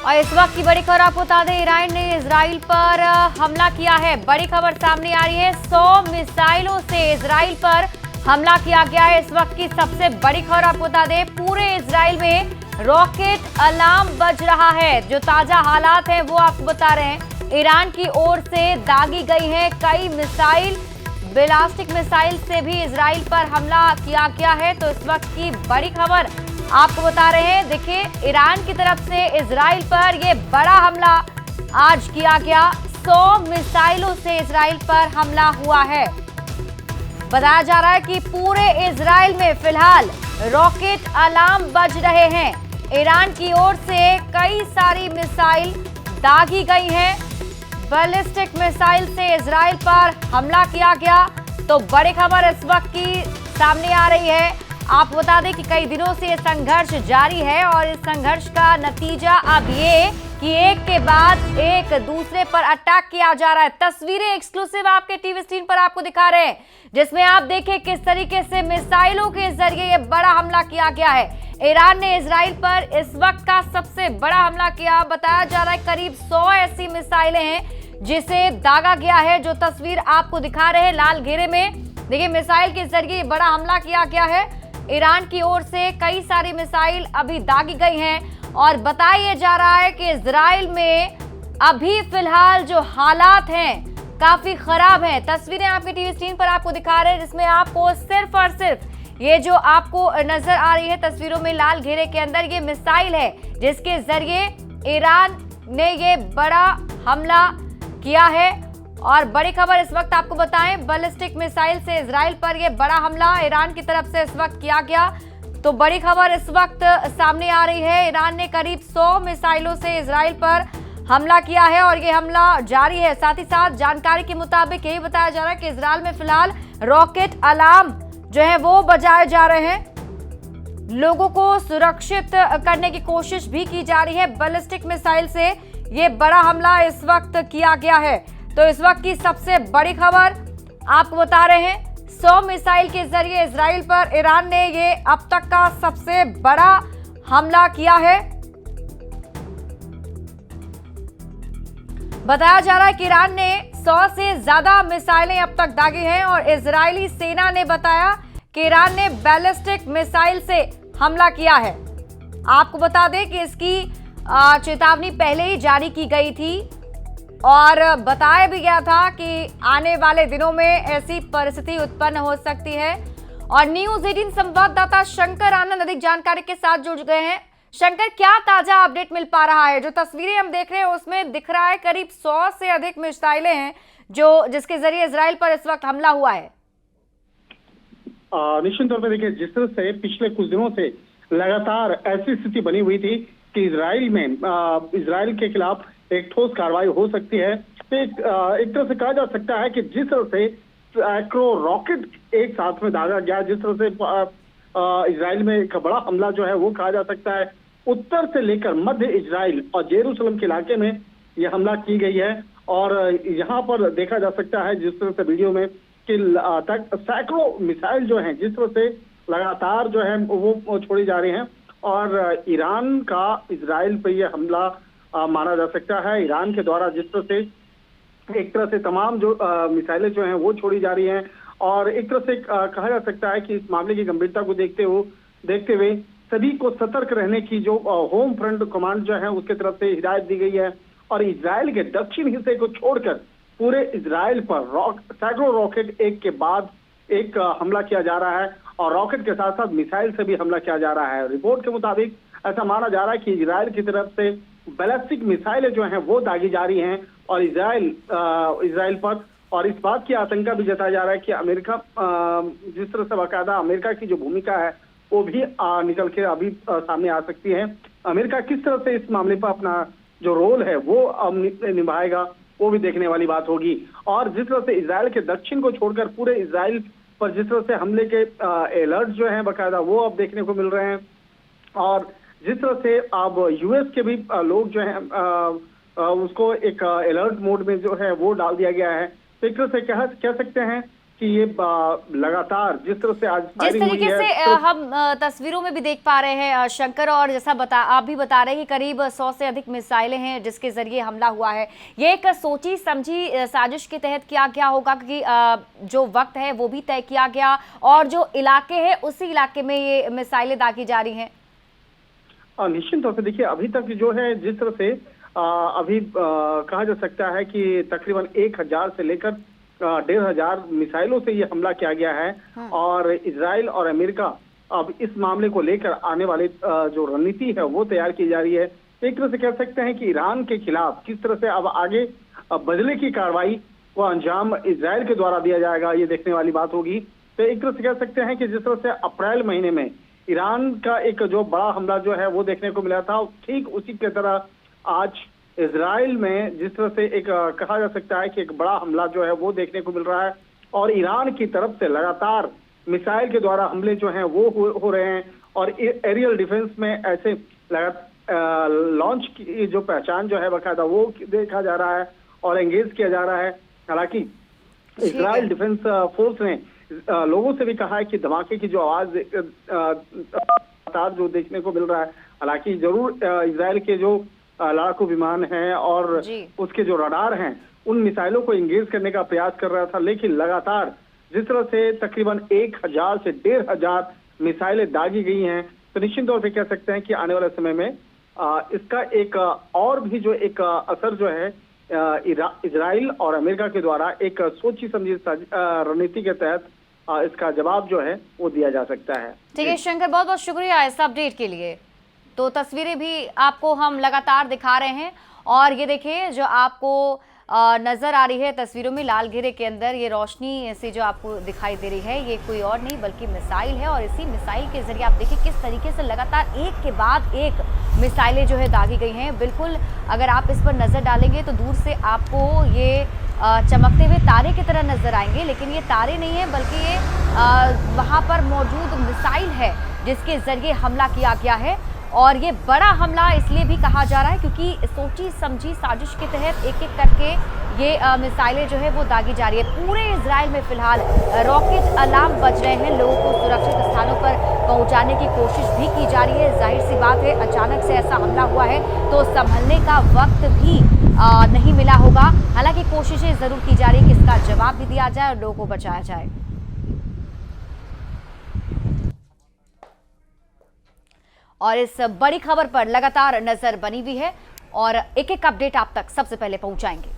और इस वक्त की बड़ी खबर आपको बता दें, ईरान ने इजराइल पर हमला किया है। बड़ी खबर सामने आ रही है, 100 मिसाइलों से इजराइल पर हमला किया गया है। इस वक्त की सबसे बड़ी खबर आपको बता दें, पूरे इजराइल में रॉकेट अलार्म बज रहा है। जो ताजा हालात हैं वो आपको बता रहे हैं। ईरान की ओर से दागी गई है कई मिसाइल, बैलिस्टिक मिसाइल से भी इजराइल पर हमला किया गया है। तो इस वक्त की बड़ी खबर आपको बता रहे हैं। देखिए, ईरान की तरफ से इजराइल पर यह बड़ा हमला आज किया गया। 100 मिसाइलों से इजराइल पर हमला हुआ है। बताया जा रहा है कि पूरे इजराइल में फिलहाल रॉकेट अलार्म बज रहे हैं। ईरान की ओर से कई सारी मिसाइल दागी गई हैं। बैलिस्टिक मिसाइल से इजराइल पर हमला किया गया। तो बड़ी खबर इस वक्त की सामने आ रही है। आप बता दें कि कई दिनों से ये संघर्ष जारी है और इस संघर्ष का नतीजा अब ये कि एक के बाद एक दूसरे पर अटैक किया जा रहा है। तस्वीरें एक्सक्लूसिव आपके टीवी स्क्रीन पर आपको दिखा रहे हैं, जिसमें आप देखें किस तरीके से मिसाइलों के जरिए ये बड़ा हमला किया गया है। ईरान ने इजराइल पर इस वक्त का सबसे बड़ा हमला किया। बताया जा रहा है करीब 100 ऐसी मिसाइलें हैं जिसे दागा गया है। जो तस्वीर आपको दिखा रहे हैं लाल घेरे में, देखिए मिसाइल के जरिए बड़ा हमला किया गया है। ईरान की ओर से कई सारी मिसाइल अभी दागी गई हैं और बताया जा रहा है कि इजराइल में अभी फिलहाल जो हालात हैं काफी खराब हैं। तस्वीरें आपके टीवी स्क्रीन पर आपको दिखा रहे हैं, जिसमें आपको सिर्फ और सिर्फ ये जो आपको नजर आ रही है तस्वीरों में लाल घेरे के अंदर, ये मिसाइल है जिसके जरिए ईरान ने ये बड़ा हमला किया है। और बड़ी खबर इस वक्त आपको बताएं, बैलिस्टिक मिसाइल से इजराइल पर यह बड़ा हमला ईरान की तरफ से इस वक्त किया गया। तो बड़ी खबर इस वक्त सामने आ रही है, ईरान ने करीब 100 मिसाइलों से इजराइल पर हमला किया है और ये हमला जारी है। साथ ही साथ जानकारी के मुताबिक यही बताया जा रहा है कि इजराइल में फिलहाल रॉकेट अलार्म जो है वो बजाए जा रहे हैं। लोगों को सुरक्षित करने की कोशिश भी की जा रही है। बैलिस्टिक मिसाइल से ये बड़ा हमला इस वक्त किया गया है। तो इस वक्त की सबसे बड़ी खबर आपको बता रहे हैं, 100 मिसाइल के जरिए इजराइल पर ईरान ने ये अब तक का सबसे बड़ा हमला किया है। बताया जा रहा है कि ईरान ने 100 से ज्यादा मिसाइलें अब तक दागी हैं और इजरायली सेना ने बताया कि ईरान ने बैलिस्टिक मिसाइल से हमला किया है। आपको बता दें कि इसकी चेतावनी पहले ही जारी की गई थी और बताया भी गया था कि आने वाले दिनों में ऐसी परिस्थिति उत्पन्न हो सकती है। और न्यूज़ 18 संवाददाता शंकर आनंद अधिक जानकारी के साथ जुड़ गए हैं। शंकर, क्या ताजा अपडेट मिल पा रहा है? जो तस्वीरें हम देख रहे हैं उसमें दिख रहा है करीब 100 से अधिक मिसाइलें हैं जिसके जरिए इजराइल पर इस वक्त हमला हुआ है। निश्चित तौर पर देखिए, जिस तरह से पिछले कुछ दिनों से लगातार ऐसी स्थिति बनी हुई थी कि इजराइल के खिलाफ एक ठोस कार्रवाई हो सकती है। एक तरह से कहा जा सकता है कि जिस तरह से सैकड़ों रॉकेट एक साथ में दागा गया, जिस तरह से इजराइल में एक बड़ा हमला जो है वो कहा जा सकता है, उत्तर से लेकर मध्य इजराइल और जेरूसलम के इलाके में यह हमला की गई है। और यहाँ पर देखा जा सकता है जिस तरह से वीडियो में कि सैकड़ों मिसाइल जो हैं जिस तरह से लगातार जो है वो छोड़ी जा रही हैं और ईरान का इजराइल पर यह हमला माना जा सकता है। ईरान के द्वारा जिस तरह से एक तरह से तमाम जो मिसाइलें जो हैं वो छोड़ी जा रही हैं और एक तरह से कहा जा सकता है कि इस मामले की गंभीरता को देखते हुए सभी को सतर्क रहने की जो होम फ्रंट कमांड जो है उसके तरफ से हिदायत दी गई है। और इजराइल के दक्षिण हिस्से को छोड़कर पूरे इजराइल पर सैकड़ों रॉकेट एक के बाद एक हमला किया जा रहा है और रॉकेट के साथ साथ मिसाइल से भी हमला किया जा रहा है। रिपोर्ट के मुताबिक ऐसा माना जा रहा है कि इजराइल की तरफ से बैलिस्टिक मिसाइलें जो हैं वो दागी जा रही हैं और इजराइल पर, और इस बात की आशंका भी जताया जा रहा है कि अमेरिका जिस तरह से बाकायदा अमेरिका की जो भूमिका है वो भी निकल के अभी सामने आ सकती है। अमेरिका किस तरह से इस मामले पर अपना जो रोल है वो निभाएगा वो भी देखने वाली बात होगी। और जिस तरह से इजराइल के दक्षिण को छोड़कर पूरे इजराइल पर जिस तरह से हमले के अलर्ट जो हैं बाकायदा वो अब देखने को मिल रहे हैं और जिस तरह से अब यूएस के भी लोग जो हैं उसको एक अलर्ट मोड में जो है वो डाल दिया गया है। तो एक तरह से कह सकते हैं कि ये लगातार जिस तरह से आज जिस फायरिंग हुई तरीके है, से तो हम तस्वीरों में भी देख पा रहे हैं शंकर, और जैसा आप भी बता रहे हैं कि करीब 100 से अधिक मिसाइलें हैं जिसके जरिए हमला हुआ है। ये एक सोची समझी साजिश के तहत किया गया होगा, क्योंकि जो वक्त है वो भी तय किया गया और जो इलाके हैं उसी इलाके में ये मिसाइलें दागी जा रही हैं। निश्चित तौर से देखिए, अभी तक जो है जिस तरह से अभी कहा जा सकता है कि तकरीबन 1000 से लेकर 1500 मिसाइलों से ये हमला किया गया है। और इजराइल और अमेरिका अब इस मामले को लेकर आने वाले जो रणनीति है वो तैयार की जा रही है। एक तरह से कह सकते हैं कि ईरान के खिलाफ किस तरह से अब आगे बदले की कार्रवाई को अंजाम इजराइल के द्वारा दिया जाएगा, ये देखने वाली बात होगी। तो एक तरह से कह सकते हैं कि जिस तरह से अप्रैल महीने में ईरान का एक जो बड़ा हमला जो है वो देखने को मिला था, ठीक उसी की तरह आज इजराइल में जिस तरह से एक कहा जा सकता है कि एक बड़ा हमला जो है वो देखने को मिल रहा है। और ईरान की तरफ से लगातार मिसाइल के द्वारा हमले जो हैं वो हो रहे हैं। और एरियल डिफेंस में ऐसे लॉन्च की जो पहचान जो है बाकायदा वो देखा जा रहा है और एंगेज किया जा रहा है। हालांकि इजराइल डिफेंस फोर्स ने लोगों से भी कहा है कि धमाके की जो आवाज जो देखने को मिल रहा है, हालांकि जरूर इजराइल के जो लड़ाकू विमान हैं और उसके जो रडार हैं उन मिसाइलों को इंगेज करने का प्रयास कर रहा था, लेकिन लगातार जिस तरह से तकरीबन 1000 से 1500 मिसाइलें दागी गई हैं, तो निश्चित तौर पे कह सकते हैं कि आने वाले समय में इसका एक और भी जो एक असर जो है इजराइल और अमेरिका के द्वारा एक सोची समझी रणनीति के तहत इसका जवाब जो है वो दिया जा सकता है। ठीक है शंकर, बहुत बहुत शुक्रिया इस अपडेट के लिए। तो तस्वीरें भी आपको हम लगातार दिखा रहे हैं और ये देखिए जो आपको नजर आ रही है तस्वीरों में लाल घेरे के अंदर, ये रोशनी से जो आपको दिखाई दे रही है ये कोई और नहीं बल्कि मिसाइल है। और इसी मिसाइल के जरिए आप देखिए किस तरीके से लगातार एक के बाद एक मिसाइलें जो है दागी गई हैं। बिल्कुल अगर आप इस पर नजर डालेंगे तो दूर से आपको ये चमकते हुए तारे की तरह नजर आएंगे, लेकिन ये तारे नहीं है बल्कि ये वहां पर मौजूद मिसाइल है जिसके जरिए हमला किया गया है। और ये बड़ा हमला इसलिए भी कहा जा रहा है क्योंकि सोची समझी साजिश के तहत एक एक करके ये मिसाइलें जो है वो दागी जा रही है। पूरे इजराइल में फिलहाल रॉकेट अलार्म बज रहे हैं, लोगों को सुरक्षित स्थानों पर पहुंचाने की कोशिश भी की जा रही है। जाहिर सी बात है अचानक से ऐसा हमला हुआ है तो संभलने का वक्त भी नहीं मिला होगा। हालांकि कोशिशें जरूर की जा रही है कि इसका जवाब भी दिया जाए और लोगों को बचाया जाए। और इस बड़ी खबर पर लगातार नजर बनी हुई है और एक एक अपडेट आप तक सबसे पहले पहुंचाएंगे।